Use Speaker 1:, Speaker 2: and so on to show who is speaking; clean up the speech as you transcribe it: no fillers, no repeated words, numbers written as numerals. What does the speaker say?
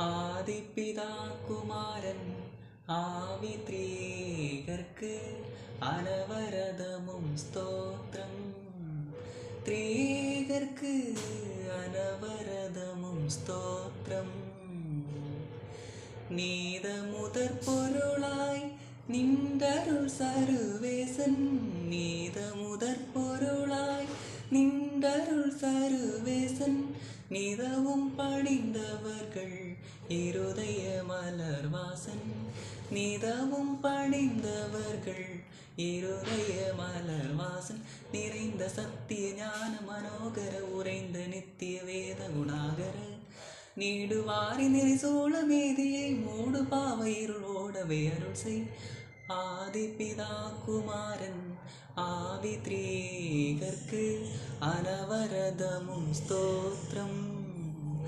Speaker 1: ஆதிப்பிதா குமாரன் ஆவித்ரீகர்க்கு அனவரதமும் ஸ்தோத்திரம். த்ரீகர்க்கு அனவரதமும் ஸ்தோத்திரம். நீத முதற் பொருளாய் நின்றருள் சருவேசன். நீத முதற் பொருளாய் நின்றருள் சருவேசன். நிதவும் பணிந்தவர்கள் இருதய மலர்வாசன். நிதவும் பணிந்தவர்கள் இருதய மலர்வாசன். நிறைந்த சத்திய ஞான மனோகர உறைந்த நித்திய வேத குணாகர. நீடுவாரி நெறிசூழ மேதியை மூடு பாவ இருள் ஓடவே அருள் செய். ஆதிப்பிதா குமாரன் ஆவித்ரீகர்க்கு அனவரதமும் ஸ்தோத்திரம்.